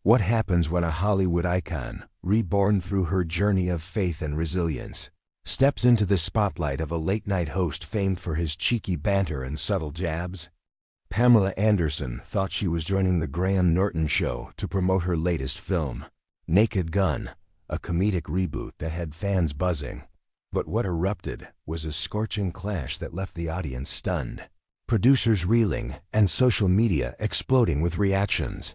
What happens when a Hollywood icon, reborn through her journey of faith and resilience, steps into the spotlight of a late-night host famed for his cheeky banter and subtle jabs? Pamela Anderson thought she was joining the Graham Norton show to promote her latest film, Naked Gun, a comedic reboot that had fans buzzing. But what erupted was a scorching clash that left the audience stunned, producers reeling, and social media exploding with reactions.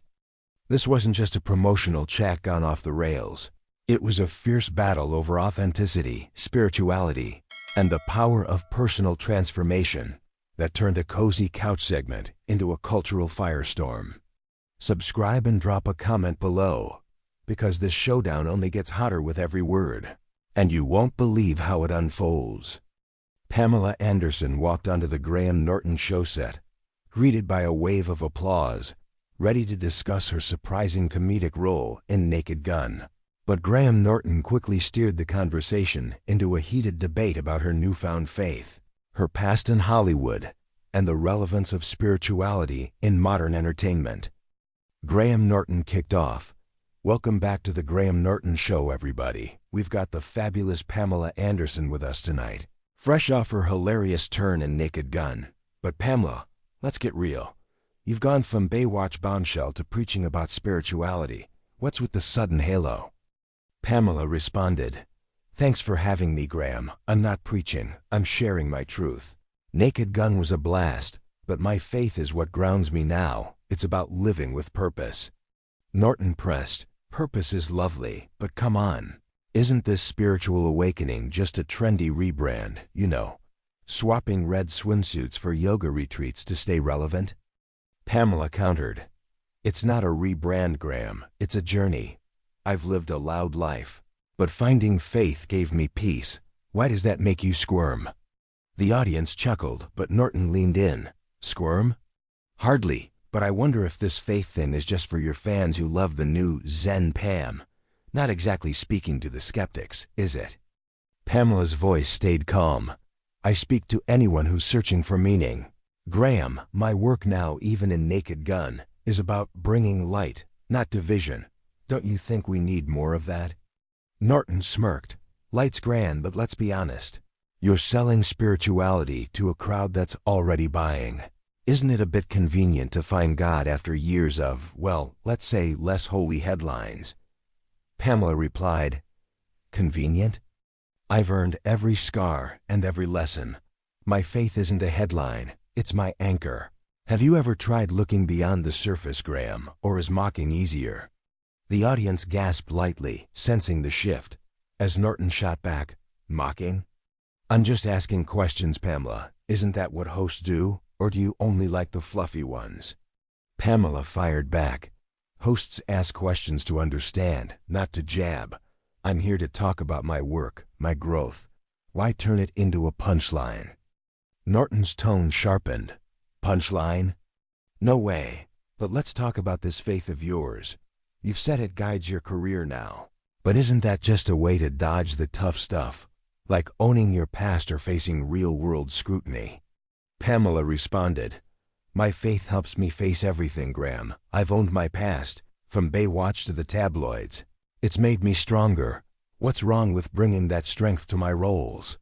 This wasn't just a promotional chat gone off the rails. It was a fierce battle over authenticity, spirituality, and the power of personal transformation that turned a cozy couch segment into a cultural firestorm. Subscribe and drop a comment below, because this showdown only gets hotter with every word, and you won't believe how it unfolds. Pamela Anderson walked onto the Graham Norton show set, greeted by a wave of applause, ready to discuss her surprising comedic role in Naked Gun. But Graham Norton quickly steered the conversation into a heated debate about her newfound faith, her past in Hollywood, and the relevance of spirituality in modern entertainment. Graham Norton kicked off. "Welcome back to the Graham Norton Show, everybody. We've got the fabulous Pamela Anderson with us tonight, fresh off her hilarious turn in Naked Gun. But Pamela, let's get real. You've gone from Baywatch bombshell to preaching about spirituality. What's with the sudden halo?" Pamela responded, "Thanks for having me, Graham. I'm not preaching, I'm sharing my truth. Naked Gun was a blast, but my faith is what grounds me now. It's about living with purpose." Norton pressed, "Purpose is lovely, but come on. Isn't this spiritual awakening just a trendy rebrand, swapping red swimsuits for yoga retreats to stay relevant?" Pamela countered, "It's not a rebrand, Graham. It's a journey. I've lived a loud life, but finding faith gave me peace. Why does that make you squirm?" The audience chuckled, but Norton leaned in. "Squirm? Hardly, but I wonder if this faith thing is just for your fans who love the new Zen Pam. Not exactly speaking to the skeptics, is it?" Pamela's voice stayed calm. "I speak to anyone who's searching for meaning. Graham, my work now, even in Naked Gun, is about bringing light, not division. Don't you think we need more of that?" Norton smirked. "Light's grand, but let's be honest. You're selling spirituality to a crowd that's already buying. Isn't it a bit convenient to find God after years of, well, let's say less holy headlines?" Pamela replied, "Convenient? I've earned every scar and every lesson. My faith isn't a headline, it's my anchor. Have you ever tried looking beyond the surface, Graham, or is mocking easier?" The audience gasped lightly, sensing the shift, as Norton shot back, "Mocking? I'm just asking questions, Pamela. Isn't that what hosts do, or do you only like the fluffy ones?" Pamela fired back, "Hosts ask questions to understand, not to jab. I'm here to talk about my work, my growth. Why turn it into a punchline?" Norton's tone sharpened. "Punchline? No way. But let's talk about this faith of yours. You've said it guides your career now. But isn't that just a way to dodge the tough stuff, like owning your past or facing real-world scrutiny?" Pamela responded, "My faith helps me face everything, Graham. I've owned my past, from Baywatch to the tabloids. It's made me stronger. What's wrong with bringing that strength to my roles?"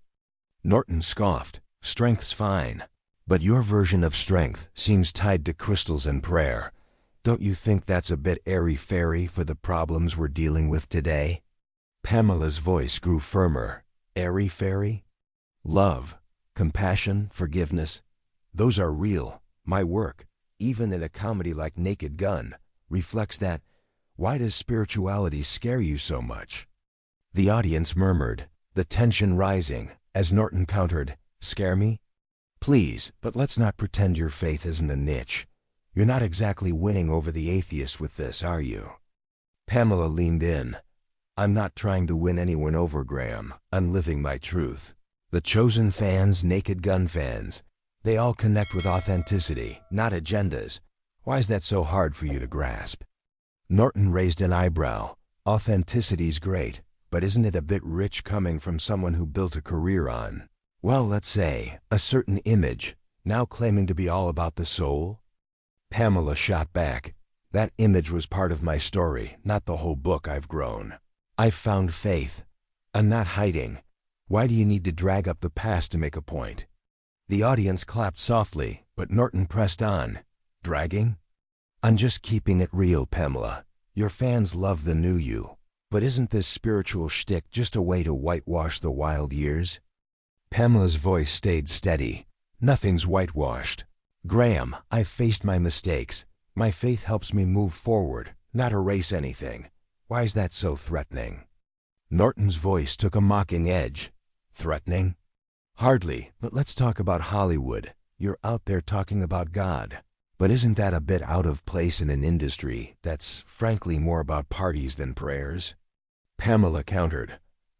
Norton scoffed, "Strength's fine, but your version of strength seems tied to crystals and prayer. Don't you think that's a bit airy-fairy for the problems we're dealing with today?" Pamela's voice grew firmer. "Airy-fairy? Love, compassion, forgiveness, those are real. My work, even in a comedy like Naked Gun, reflects that. Why does spirituality scare you so much?" The audience murmured, the tension rising, as Norton countered, "Scare me? Please, but let's not pretend your faith isn't a niche. You're not exactly winning over the atheists with this, are you?" Pamela leaned in. "I'm not trying to win anyone over, Graham. I'm living my truth. The Chosen fans, Naked Gun fans, they all connect with authenticity, not agendas. Why is that so hard for you to grasp?" Norton raised an eyebrow. "Authenticity's great, but isn't it a bit rich coming from someone who built a career on, well, let's say, a certain image, now claiming to be all about the soul?" Pamela shot back, That image was part of my story, not the whole book I've grown. I've found faith. I'm not hiding. Why do you need to drag up the past to make a point? The audience clapped softly, but Norton pressed on. Dragging? I'm just keeping it real, Pamela. Your fans love the new you. But isn't this spiritual shtick just a way to whitewash the wild years? Pamela's voice stayed steady. Nothing's whitewashed. Graham, I've faced my mistakes. My faith helps me move forward, not erase anything. Why is that so threatening? Norton's voice took a mocking edge. Threatening? Hardly, but let's talk about Hollywood. You're out there talking about God. But isn't that a bit out of place in an industry that's frankly more about parties than prayers? Pamela countered.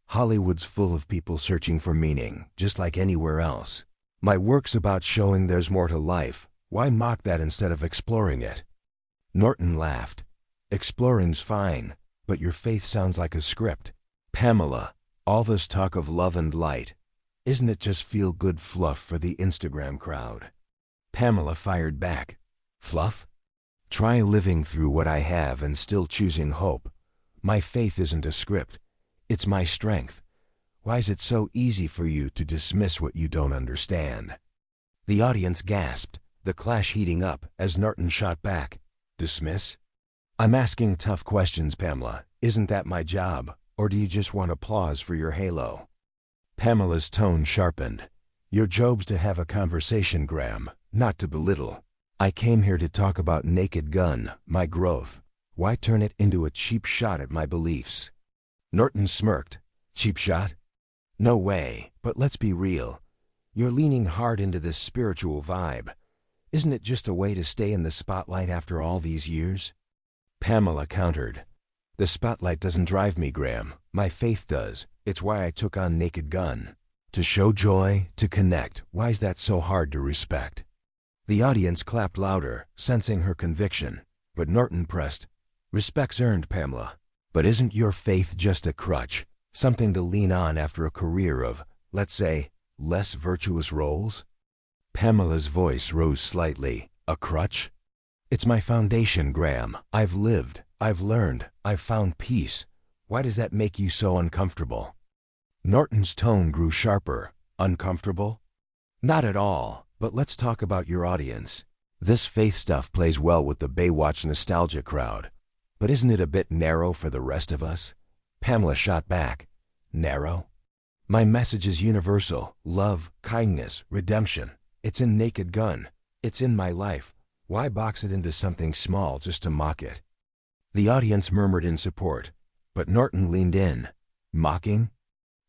Hollywood's full of people searching for meaning, just like anywhere else. My work's about showing there's more to life. Why mock that instead of exploring it? Norton laughed. Exploring's fine, but your faith sounds like a script. Pamela, all this talk of love and light, isn't it just feel-good fluff for the Instagram crowd? Pamela fired back. Fluff? Try living through what I have and still choosing hope. My faith isn't a script. It's my strength. Why is it so easy for you to dismiss what you don't understand? The audience gasped, the clash heating up as Norton shot back. Dismiss? I'm asking tough questions, Pamela. Isn't that my job? Or do you just want applause for your halo? Pamela's tone sharpened. Your job's to have a conversation, Graham, not to belittle. I came here to talk about Naked Gun, my growth. Why turn it into a cheap shot at my beliefs? Norton smirked. Cheap shot? No way, but let's be real. You're leaning hard into this spiritual vibe. Isn't it just a way to stay in the spotlight after all these years? Pamela countered. The spotlight doesn't drive me, Graham. My faith does. It's why I took on Naked Gun. To show joy, to connect. Why is that so hard to respect? The audience clapped louder, sensing her conviction. But Norton pressed. Respect's earned, Pamela. But isn't your faith just a crutch? Something to lean on after a career of, let's say, less virtuous roles? Pamela's voice rose slightly. A crutch? It's my foundation, Graham. I've lived. I've learned. I've found peace. Why does that make you so uncomfortable? Norton's tone grew sharper. Uncomfortable? Not at all, but let's talk about your audience. This faith stuff plays well with the Baywatch nostalgia crowd. But isn't it a bit narrow for the rest of us? Pamela shot back. Narrow? My message is universal. Love, kindness, redemption. It's in Naked Gun. It's in my life. Why box it into something small just to mock it? The audience murmured in support, but Norton leaned in. Mocking?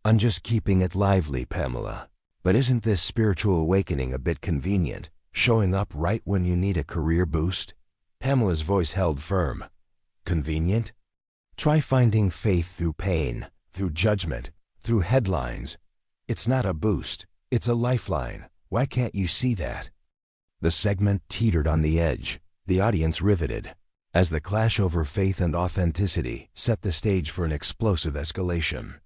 I'm just keeping it lively, Pamela. But isn't this spiritual awakening a bit convenient, showing up right when you need a career boost? Pamela's voice held firm. Convenient? Try finding faith through pain, through judgment, through headlines. It's not a boost, it's a lifeline. Why can't you see that? The segment teetered on the edge, the audience riveted, as the clash over faith and authenticity set the stage for an explosive escalation.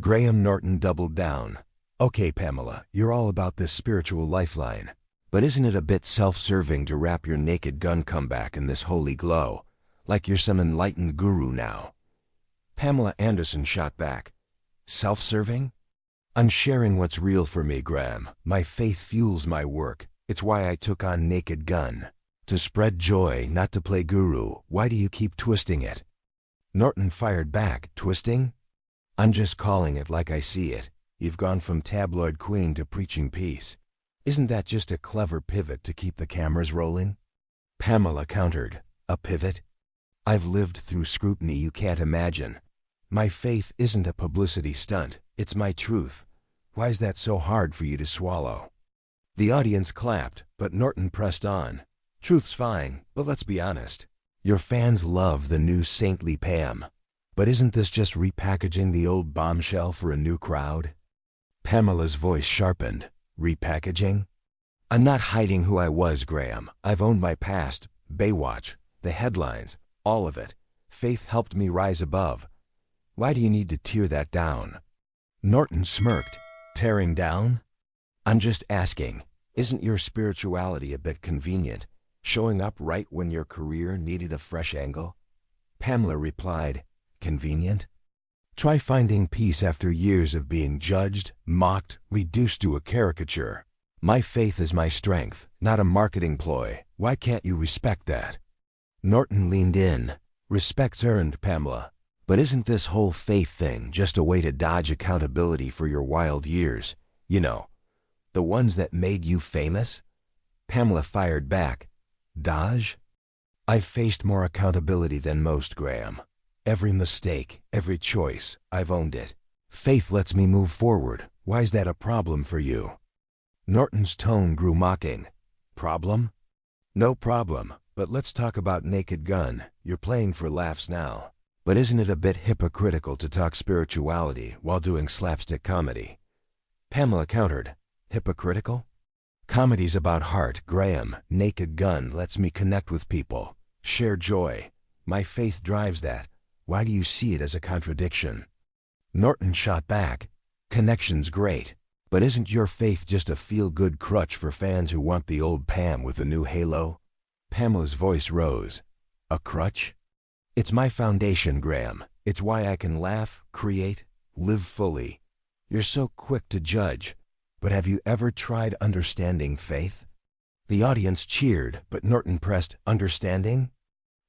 Graham Norton doubled down. Okay, Pamela, you're all about this spiritual lifeline. But isn't it a bit self-serving to wrap your Naked Gun comeback in this holy glow, like you're some enlightened guru now? Pamela Anderson shot back. Self-serving? I'm sharing what's real for me, Graham. My faith fuels my work. It's why I took on Naked Gun. To spread joy, not to play guru. Why do you keep twisting it? Norton fired back. Twisting? I'm just calling it like I see it. You've gone from tabloid queen to preaching peace. Isn't that just a clever pivot to keep the cameras rolling? Pamela countered. A pivot? I've lived through scrutiny you can't imagine. My faith isn't a publicity stunt. It's my truth. Why is that so hard for you to swallow? The audience clapped, but Norton pressed on. Truth's fine, but let's be honest. Your fans love the new saintly Pam. But isn't this just repackaging the old bombshell for a new crowd? Pamela's voice sharpened. Repackaging? I'm not hiding who I was, Graham. I've owned my past, Baywatch, the headlines, all of it. Faith helped me rise above. Why do you need to tear that down? Norton smirked. Tearing down? I'm just asking, isn't your spirituality a bit convenient? Showing up right when your career needed a fresh angle? Pamela replied, convenient? Try finding peace after years of being judged, mocked, reduced to a caricature. My faith is my strength, not a marketing ploy. Why can't you respect that? Norton leaned in. Respect's earned, Pamela. But isn't this whole faith thing just a way to dodge accountability for your wild years? You know, the ones that made you famous? Pamela fired back. Dodge? I've faced more accountability than most, Graham. Every mistake, every choice, I've owned it. Faith lets me move forward. Why's that a problem for you? Norton's tone grew mocking. Problem? No problem, but let's talk about Naked Gun. You're playing for laughs now. But isn't it a bit hypocritical to talk spirituality while doing slapstick comedy? Pamela countered. Hypocritical? Comedy's about heart, Graham. Naked Gun lets me connect with people, share joy. My faith drives that. Why do you see it as a contradiction? Norton shot back. Connection's great, but isn't your faith just a feel-good crutch for fans who want the old Pam with a new halo? Pamela's voice rose. A crutch? It's my foundation, Graham. It's why I can laugh, create, live fully. You're so quick to judge, but have you ever tried understanding faith? The audience cheered, but Norton pressed, understanding?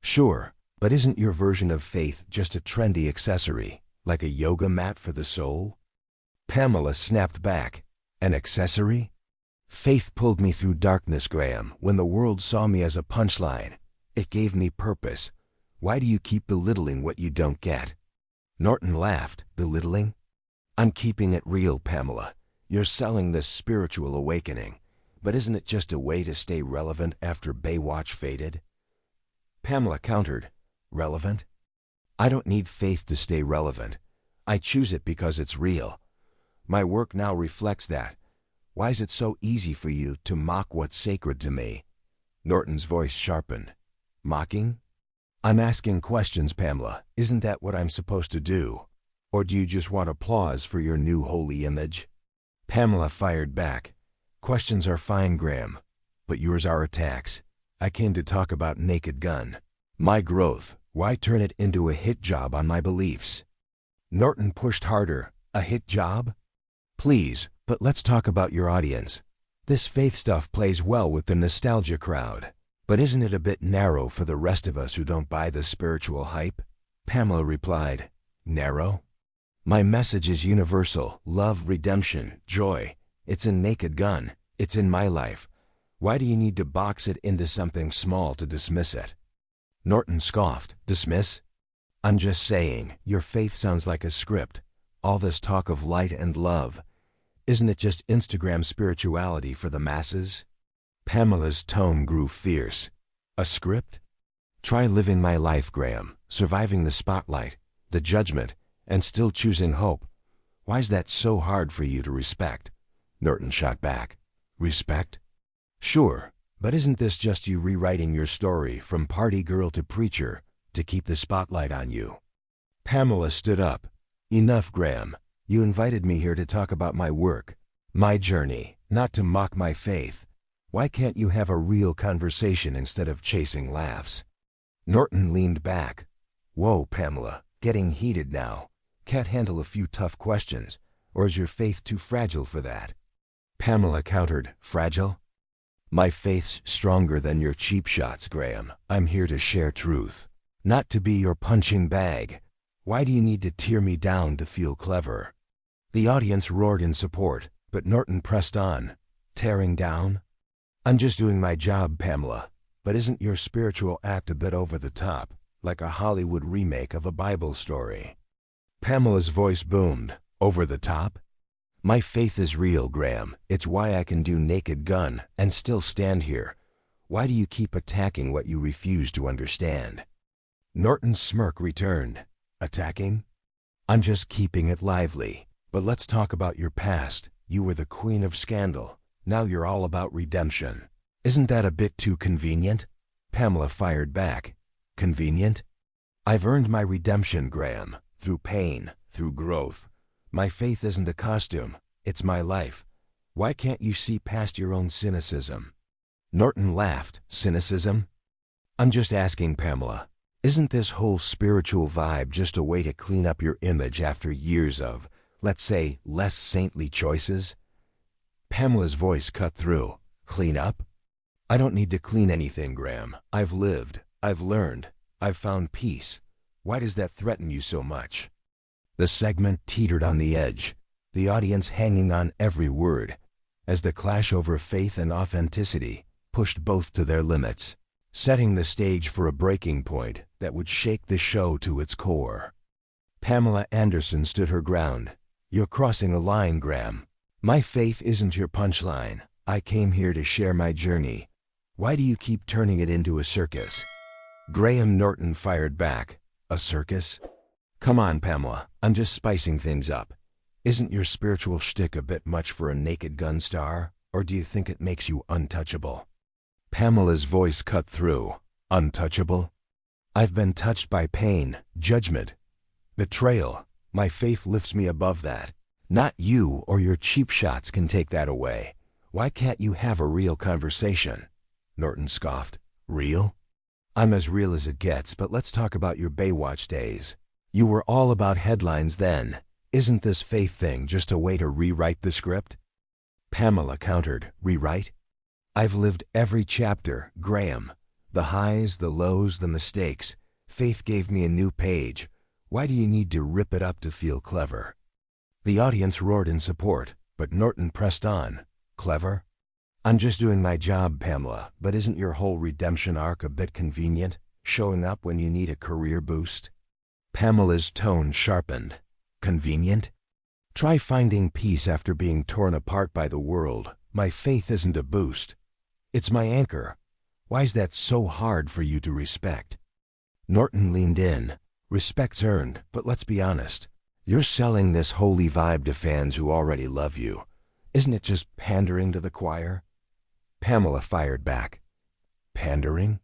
Sure, but isn't your version of faith just a trendy accessory, like a yoga mat for the soul? Pamela snapped back. An accessory? Faith pulled me through darkness, Graham. When the world saw me as a punchline, it gave me purpose. Why do you keep belittling what you don't get? Norton laughed. Belittling? I'm keeping it real, Pamela. You're selling this spiritual awakening, but isn't it just a way to stay relevant after Baywatch faded? Pamela countered. Relevant? I don't need faith to stay relevant. I choose it because it's real. My work now reflects that. Why is it so easy for you to mock what's sacred to me? Norton's voice sharpened. Mocking? I'm asking questions, Pamela. Isn't that what I'm supposed to do? Or do you just want applause for your new holy image? Pamela fired back. Questions are fine, Graham, but yours are attacks. I came to talk about Naked Gun. My growth. Why turn it into a hit job on my beliefs? Norton pushed harder. A hit job? Please, but let's talk about your audience. This faith stuff plays well with the nostalgia crowd. But isn't it a bit narrow for the rest of us who don't buy the spiritual hype? Pamela replied. Narrow? My message is universal. Love, redemption, joy. It's in Naked Gun. It's in my life. Why do you need to box it into something small to dismiss it? Norton scoffed. Dismiss? I'm just saying, your faith sounds like a script. All this talk of light and love. Isn't it just Instagram spirituality for the masses? Pamela's tone grew fierce. A script? Try living my life, Graham, surviving the spotlight, the judgment, and still choosing hope. Why's that so hard for you to respect? Norton shot back. Respect? Sure, but isn't this just you rewriting your story from party girl to preacher to keep the spotlight on you? Pamela stood up. Enough, Graham. You invited me here to talk about my work, my journey, not to mock my faith. Why can't you have a real conversation instead of chasing laughs? Norton leaned back. Whoa, Pamela, getting heated now. Can't handle a few tough questions, or is your faith too fragile for that? Pamela countered. Fragile? My faith's stronger than your cheap shots, Graham. I'm here to share truth, not to be your punching bag. Why do you need to tear me down to feel clever? The audience roared in support, but Norton pressed on. Tearing down? I'm just doing my job, Pamela. But isn't your spiritual act a bit over the top, like a Hollywood remake of a Bible story? Pamela's voice boomed. Over the top? My faith is real, Graham. It's why I can do Naked Gun and still stand here. Why do you keep attacking what you refuse to understand? Norton's smirk returned. Attacking? I'm just keeping it lively. But let's talk about your past. You were the queen of scandal. Now you're all about redemption. Isn't that a bit too convenient? Pamela fired back. Convenient? I've earned my redemption, Graham, through pain, through growth. My faith isn't a costume. It's my life. Why can't you see past your own cynicism? Norton laughed. Cynicism? I'm just asking, Pamela. Isn't this whole spiritual vibe just a way to clean up your image after years of, let's say, less saintly choices? Pamela's voice cut through. Clean up? I don't need to clean anything, Graham. I've lived. I've learned. I've found peace. Why does that threaten you so much? The segment teetered on the edge, the audience hanging on every word, as the clash over faith and authenticity pushed both to their limits, setting the stage for a breaking point that would shake the show to its core. Pamela Anderson stood her ground. You're crossing a line, Graham. My faith isn't your punchline. I came here to share my journey. Why do you keep turning it into a circus? Graham Norton fired back. A circus? Come on, Pamela. I'm just spicing things up. Isn't your spiritual shtick a bit much for a Naked Gun star, or do you think it makes you untouchable? Pamela's voice cut through. Untouchable? I've been touched by pain, judgment, betrayal. My faith lifts me above that. Not you or your cheap shots can take that away. Why can't you have a real conversation? Norton scoffed. Real? I'm as real as it gets, but let's talk about your Baywatch days. You were all about headlines then. Isn't this faith thing just a way to rewrite the script? Pamela countered. Rewrite? I've lived every chapter, Graham. The highs, the lows, the mistakes. Faith gave me a new page. Why do you need to rip it up to feel clever? The audience roared in support, but Norton pressed on. Clever? I'm just doing my job, Pamela, but isn't your whole redemption arc a bit convenient, showing up when you need a career boost? Pamela's tone sharpened. Convenient? Try finding peace after being torn apart by the world. My faith isn't a boost. It's my anchor. Why's that so hard for you to respect? Norton leaned in. Respect's earned, but let's be honest. You're selling this holy vibe to fans who already love you. Isn't it just pandering to the choir? Pamela fired back. Pandering?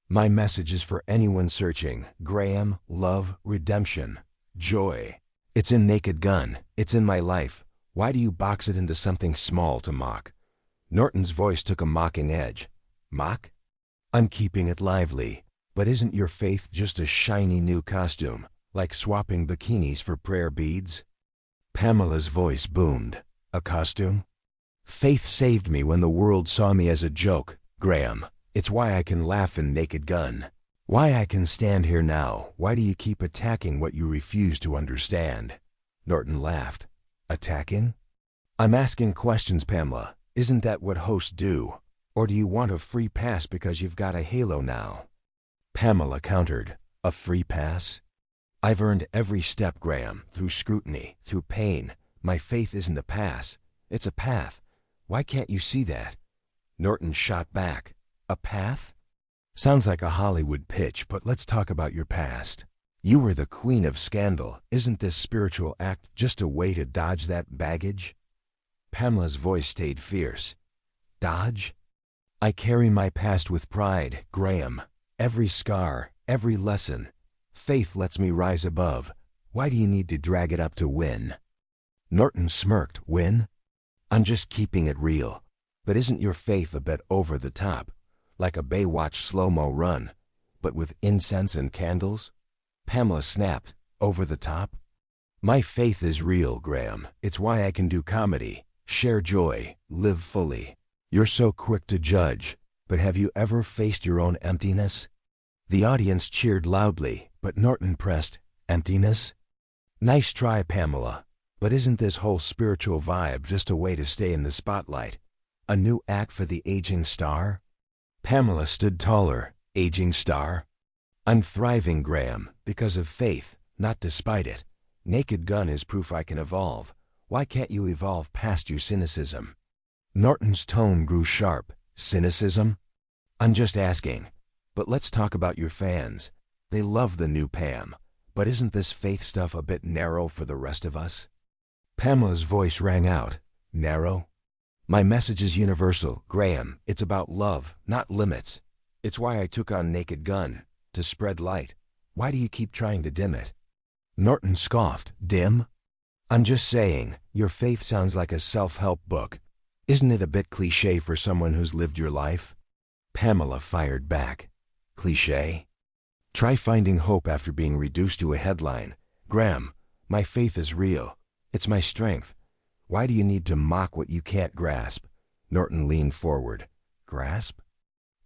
My message is for anyone searching. Graham, love, redemption, joy. It's in Naked Gun. It's in my life. Why do you box it into something small to mock? Norton's voice took a mocking edge. Mock? I'm keeping it lively. But isn't your faith just a shiny new costume, like swapping bikinis for prayer beads? Pamela's voice boomed. A costume? Faith saved me when the world saw me as a joke, Graham. It's why I can laugh in Naked Gun. Why I can stand here now. Why do you keep attacking what you refuse to understand? Norton laughed. Attacking? I'm asking questions, Pamela. Isn't that what hosts do? Or do you want a free pass because you've got a halo now? Pamela countered. A free pass? I've earned every step, Graham, through scrutiny, through pain. My faith isn't a pass. It's a path. Why can't you see that? Norton shot back. A path? Sounds like a Hollywood pitch, but let's talk about your past. You were the queen of scandal. Isn't this spiritual act just a way to dodge that baggage? Pamela's voice stayed fierce. Dodge? I carry my past with pride, Graham. Every scar, every lesson. Faith lets me rise above. Why do you need to drag it up to win? Norton smirked. Win? I'm just keeping it real. But isn't your faith a bit over the top? Like a Baywatch slow-mo run, but with incense and candles? Pamela snapped. Over the top? My faith is real, Graham. It's why I can do comedy, share joy, live fully. You're so quick to judge, but have you ever faced your own emptiness? The audience cheered loudly, but Norton pressed, emptiness? Nice try, Pamela. But isn't this whole spiritual vibe just a way to stay in the spotlight? A new act for the aging star? Pamela stood taller. Aging star? I'm thriving, Graham, because of faith, not despite it. Naked Gun is proof I can evolve. Why can't you evolve past your cynicism? Norton's tone grew sharp. Cynicism? I'm just asking. But let's talk about your fans. They love the new Pam. But isn't this faith stuff a bit narrow for the rest of us? Pamela's voice rang out. Narrow? My message is universal, Graham. It's about love, not limits. It's why I took on Naked Gun, to spread light. Why do you keep trying to dim it? Norton scoffed. Dim? I'm just saying, your faith sounds like a self-help book. Isn't it a bit cliché for someone who's lived your life? Pamela fired back. Cliché? Try finding hope after being reduced to a headline. Graham, my faith is real. It's my strength. Why do you need to mock what you can't grasp? Norton leaned forward. Grasp?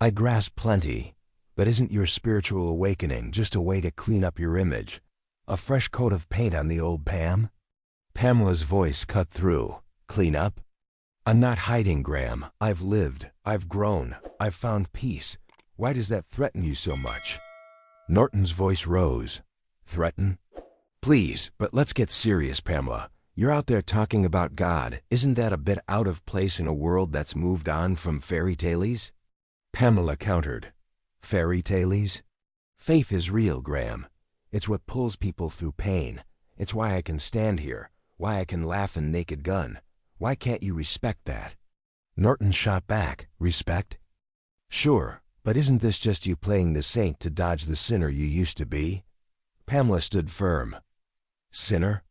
I grasp plenty. But isn't your spiritual awakening just a way to clean up your image? A fresh coat of paint on the old Pam? Pamela's voice cut through. Clean up? I'm not hiding, Graham. I've lived. I've grown. I've found peace. Why does that threaten you so much? Norton's voice rose. Threaten? Please, but let's get serious, Pamela. You're out there talking about God. Isn't that a bit out of place in a world that's moved on from fairy tales? Pamela countered. Fairy tales? Faith is real, Graham. It's what pulls people through pain. It's why I can stand here, why I can laugh in Naked Gun. Why can't you respect that? Norton shot back. Respect? Sure, but isn't this just you playing the saint to dodge the sinner you used to be? Pamela stood firm. Sinner?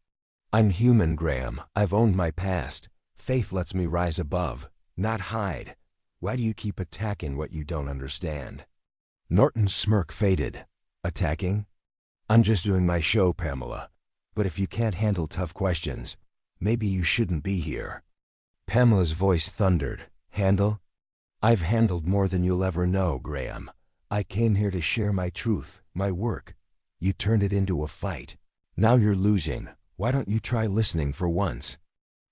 I'm human, Graham. I've owned my past. Faith lets me rise above, not hide. Why do you keep attacking what you don't understand? Norton's smirk faded. Attacking? I'm just doing my show, Pamela. But if you can't handle tough questions, maybe you shouldn't be here. Pamela's voice thundered. Handle? I've handled more than you'll ever know, Graham. I came here to share my truth, my work. You turned it into a fight. Now you're losing. Why don't you try listening for once?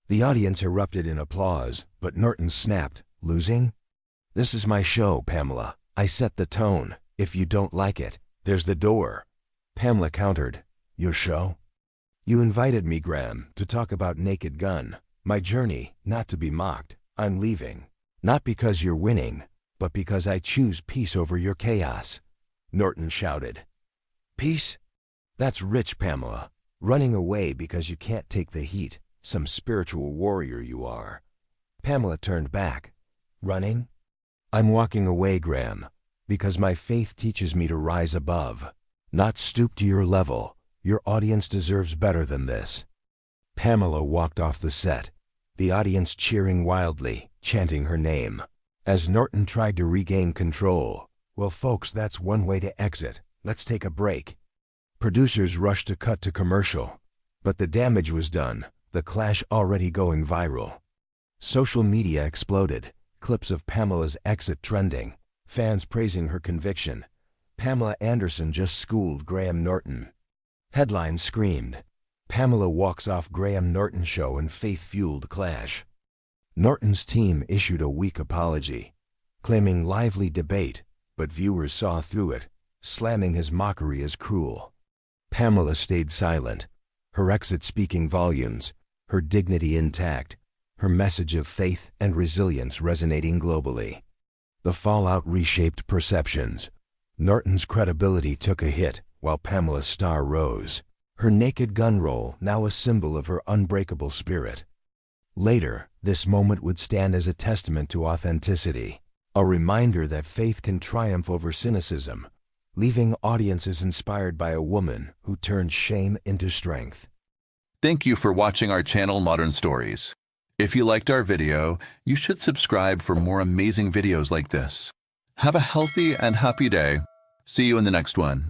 The audience erupted in applause, but Norton snapped. Losing? This is my show, Pamela. I set the tone. If you don't like it, there's the door. Pamela countered. Your show? You invited me, Graham, to talk about Naked Gun. My journey, not to be mocked. I'm leaving. Not because you're winning, but because I choose peace over your chaos. Norton shouted. Peace? That's rich, Pamela. Running away because you can't take the heat. Some spiritual warrior you are. Pamela turned back. Running? I'm walking away, Graham, because my faith teaches me to rise above, not stoop to your level. Your audience deserves better than this. Pamela walked off the set, the audience cheering wildly, chanting her name. As Norton tried to regain control, well, folks, that's one way to exit. Let's take a break. Producers rushed to cut to commercial, but the damage was done, the clash already going viral. Social media exploded, clips of Pamela's exit trending, fans praising her conviction. Pamela Anderson just schooled Graham Norton. Headlines screamed, Pamela walks off Graham Norton show in faith-fueled clash. Norton's team issued a weak apology, claiming lively debate, but viewers saw through it, slamming his mockery as cruel. Pamela stayed silent, her exit speaking volumes, her dignity intact, her message of faith and resilience resonating globally. The fallout reshaped perceptions. Norton's credibility took a hit, while Pamela's star rose, her Naked Gun role now a symbol of her unbreakable spirit. Later, this moment would stand as a testament to authenticity, a reminder that faith can triumph over cynicism, leaving audiences inspired by a woman who turned shame into strength. Thank you for watching our channel Modern Stories. If you liked our video, you should subscribe for more amazing videos like this. Have a healthy and happy day. See you in the next one.